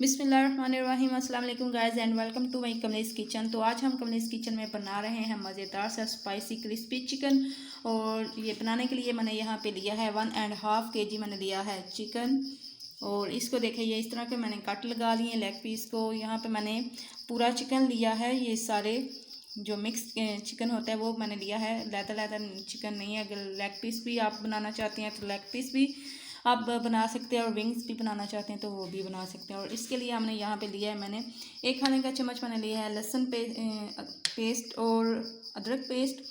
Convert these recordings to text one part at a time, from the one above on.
बिस्मिल्लाहिर्रहमानिर्रहीम। अस्सलाम वालेकुम guys and welcome to my Kamlesh kitchen. तो आज हम कमलेश किचन में बना रहे हैं मज़ेदार सा स्पाइसी क्रिस्पी चिकन। और ये बनाने के लिए मैंने यहाँ पे लिया है 1.5 kg मैंने लिया है चिकन। और इसको देखें, ये इस तरह के मैंने कट लगा लिए लेग पीस को। यहाँ पे मैंने पूरा चिकन लिया है। ये सारे जो मिक्स चिकन होता है वो मैंने लिया है, लैदा लैदा चिकन नहीं है। अगर लेग पीस भी आप बनाना चाहते हैं तो लेग पीस भी आप बना सकते हैं, और विंग्स भी बनाना चाहते हैं तो वो भी बना सकते हैं। और इसके लिए हमने यहाँ पे लिया है, मैंने 1 खाने का चम्मच मैंने लिया है लहसुन पेस्ट और अदरक पेस्ट।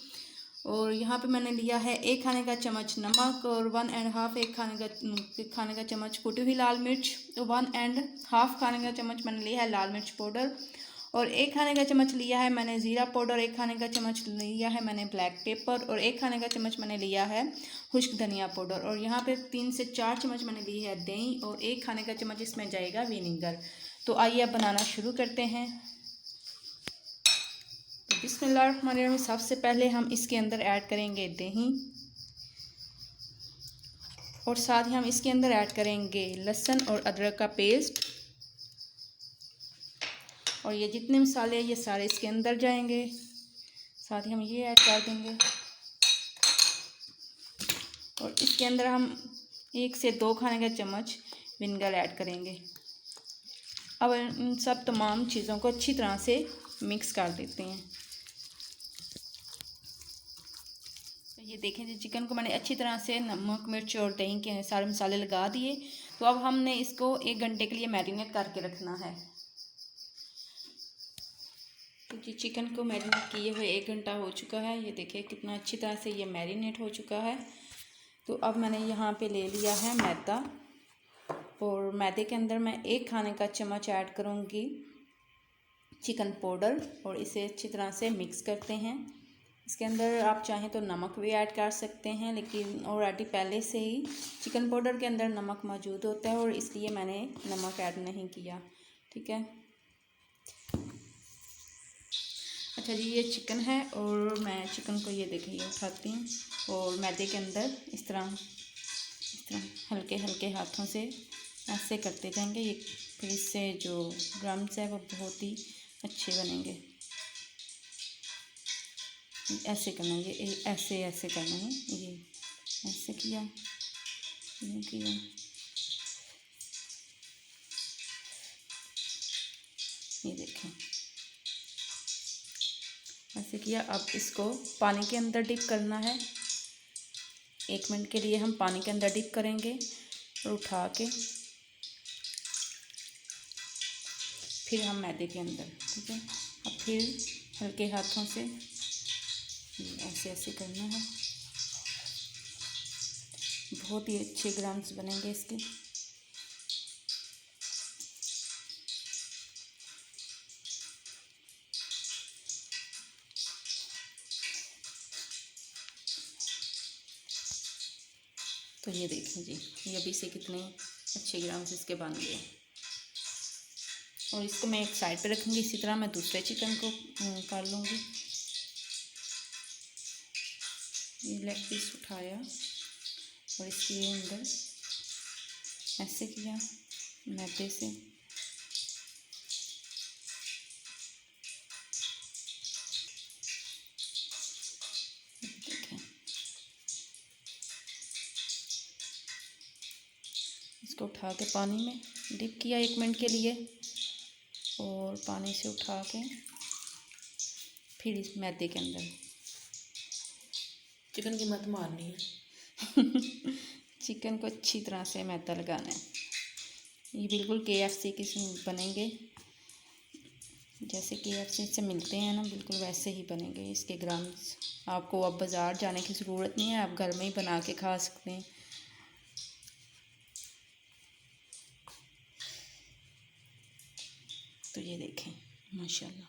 और यहाँ पे मैंने लिया है 1 खाने का चम्मच नमक, और 1.5 एक खाने का चम्मच कुटी हुई लाल मिर्च, तो 1.5 खाने का चम्मच मैंने लिया है लाल मिर्च पाउडर, और 1 खाने का चम्मच लिया है मैंने ज़ीरा पाउडर, 1 खाने का चम्मच लिया है मैंने ब्लैक पेपर, और 1 खाने का चम्मच मैंने लिया है खुश्क धनिया पाउडर। और यहाँ पे 3 से 4 चम्मच मैंने ली है दही, और 1 खाने का चम्मच इसमें जाएगा विनीगर। तो आइए अब बनाना शुरू करते हैं। तो बिस्मिल्लाहिर्रहमानिर्रहीम। सबसे पहले हम इसके अंदर ऐड करेंगे दही, और साथ ही हम इसके अंदर ऐड करेंगे लहसुन और अदरक का पेस्ट। और ये जितने मसाले हैं ये सारे इसके अंदर जाएंगे। साथ ही हम ये ऐड कर देंगे, और इसके अंदर हम 1 से 2 खाने का चम्मच विनेगर ऐड करेंगे। अब इन सब तमाम चीज़ों को अच्छी तरह से मिक्स कर देते हैं। तो ये देखें जी, चिकन को मैंने अच्छी तरह से नमक मिर्च और दही के सारे मसाले लगा दिए। तो अब हमने इसको 1 घंटे के लिए मैरिनेट करके रखना है। तो जी चिकन को मैरिनेट किए हुए 1 घंटा हो चुका है। ये देखिए कितना अच्छी तरह से ये मैरिनेट हो चुका है। तो अब मैंने यहाँ पे ले लिया है मैदा, और मैदे के अंदर मैं 1 खाने का चम्मच ऐड करूँगी चिकन पाउडर, और इसे अच्छी तरह से मिक्स करते हैं। इसके अंदर आप चाहें तो नमक भी ऐड कर सकते हैं, लेकिन ऑलरेडी पहले से ही चिकन पाउडर के अंदर नमक मौजूद होता है, और इसलिए मैंने नमक ऐड नहीं किया। ठीक है। अच्छा जी, ये चिकन है, और मैं चिकन को ये देखिए उठाती हूँ, और मैदे के अंदर इस तरह हल्के हल्के हाथों से ऐसे करते जाएंगे। ये फिर इससे जो ड्रम्स है वो बहुत ही अच्छे बनेंगे। ऐसे करना है, ये ऐसे ऐसे करना है। ये ऐसे किया, ये किया, ये देखें ऐसे किया। अब इसको पानी के अंदर डिप करना है। 1 मिनट के लिए हम पानी के अंदर डिप करेंगे, और उठा के फिर हम मैदे के अंदर। ठीक है। अब फिर हल्के हाथों से ऐसे ऐसे करना है। बहुत ही अच्छे ग्राम्स बनेंगे इसके। तो ये देखें जी, ये अभी से कितने अच्छे ग्राम्स इसके बन गए। और इसको मैं एक साइड पे रखूँगी। इसी तरह मैं दूसरे चिकन को कर लूँगी। ये लेग पीस उठाया, और इसके अंदर ऐसे किया मैदे से। देखें, इसको उठा के पानी में डिप किया 1 मिनट के लिए, और पानी से उठा के फिर इस मैदे के अंदर चिकन की मत मारनी है। चिकन को अच्छी तरह से मैदा लगाना है। ये बिल्कुल KFC किस्म बनेंगे, जैसे KFC से मिलते हैं ना, बिल्कुल वैसे ही बनेंगे इसके ग्राम्स। आपको अब बाज़ार जाने की ज़रूरत नहीं है, आप घर में ही बना के खा सकते हैं। तो ये देखें माशाल्लाह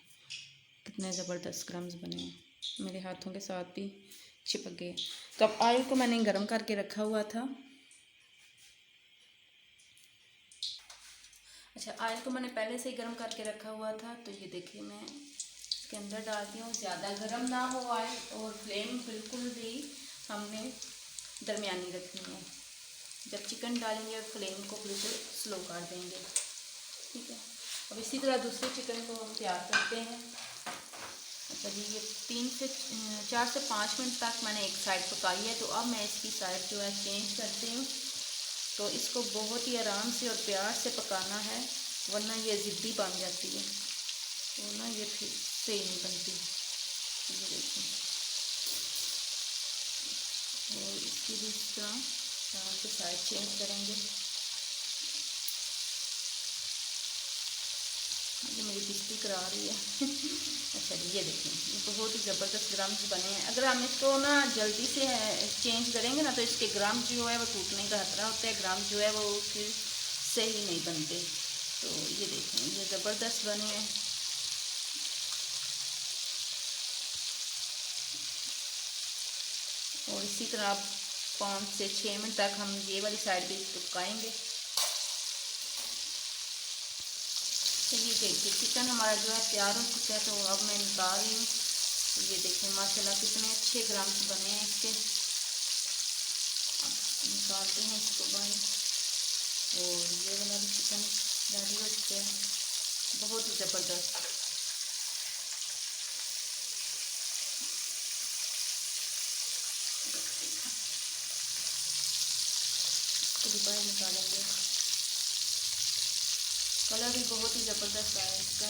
कितने ज़बरदस्त ग्राम्स बने हैं, मेरे हाथों के साथ भी चिपक गए। तो अब ऑयल को मैंने गरम करके रखा हुआ था। अच्छा, ऑयल को मैंने पहले से ही गर्म करके रखा हुआ था। तो ये देखिए मैं इसके अंदर डालती हूँ। ज़्यादा गर्म ना हो ऑयल, और फ्लेम बिल्कुल भी हमने दरमियानी रखनी है। जब चिकन डालेंगे फ्लेम को बिल्कुल स्लो कर देंगे। ठीक है। अब इसी तरह दूसरे चिकन को हम तैयार करते हैं। अच्छा जी, ये 4 से 5 मिनट तक मैंने एक साइड पकाई है, तो अब मैं इसकी साइड जो है चेंज करती हूँ। तो इसको बहुत ही आराम से और प्यार से पकाना है, वरना ये ज़िद्दी बन जाती है, तो ना ये ठीक से नहीं बनती। ये देखिए, और इसकी भी इस तरह आराम से साइड चेंज करेंगे। ये मेरी बिस्ती करा रही है। अच्छा जी, ये देखें, ये बहुत ही ज़बरदस्त ग्राम्स बने हैं। अगर हम इसको ना जल्दी से चेंज करेंगे ना, तो इसके ग्राम जो है वो टूटने का खतरा होता है, ग्राम जो है वो फिर सही नहीं बनते। तो ये देखें, ये ज़बरदस्त बने हैं। और इसी तरह 5 से 6 मिनट तक हम ये वाली साइड भी पकाएंगे। तो ये देखिए, चिकन हमारा जो है तैयार हो चुका है, तो अब मैं निकाल रही हूँ। तो ये देखिए माशाल्लाह कितने अच्छे ग्राम्स बने हैं इसके। अब निकालते हैं इसको बाहर। और ये वाला भी चिकन रेडी हो चुका है, बहुत ही ज़बरदस्त। इसको भी बाहर निकालेंगे। कलर भी बहुत ही ज़बरदस्त आया इसका।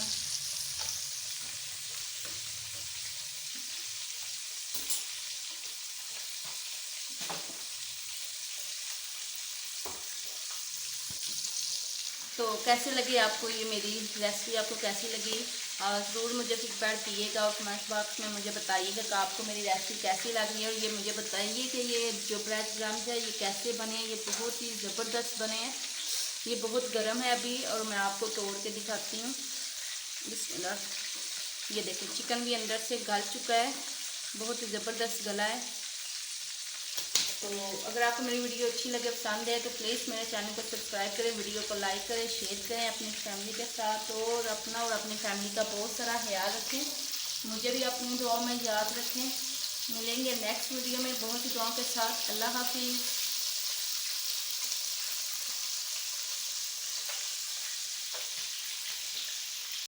तो कैसे लगी आपको ये मेरी रेसिपी, आपको कैसी लगी ज़रूर मुझे फीडबैक दिएगा और कमेंट बॉक्स में मुझे बताइएगा कि आपको मेरी रेसिपी कैसी लगी है। और ये मुझे बताइए कि ये जो ब्रेड क्रम्स है ये कैसे बने हैं। ये बहुत ही ज़बरदस्त बने हैं। ये बहुत गर्म है अभी, और मैं आपको तोड़ के दिखाती हूँ। बिस्मिल्लाह, ये देखिए चिकन भी अंदर से गल चुका है, बहुत ही ज़बरदस्त गला है। तो अगर आपको मेरी वीडियो अच्छी लगे, पसंद है, तो प्लीज़ मेरे चैनल को सब्सक्राइब करें, वीडियो को लाइक करें, शेयर करें अपनी फैमिली के साथ, और अपना और अपनी फैमिली का बहुत सारा ख्याल रखें। मुझे भी अपनी दुआ में याद रखें। मिलेंगे नेक्स्ट वीडियो में बहुत सी दुआओं के साथ। अल्लाह हाफिज़।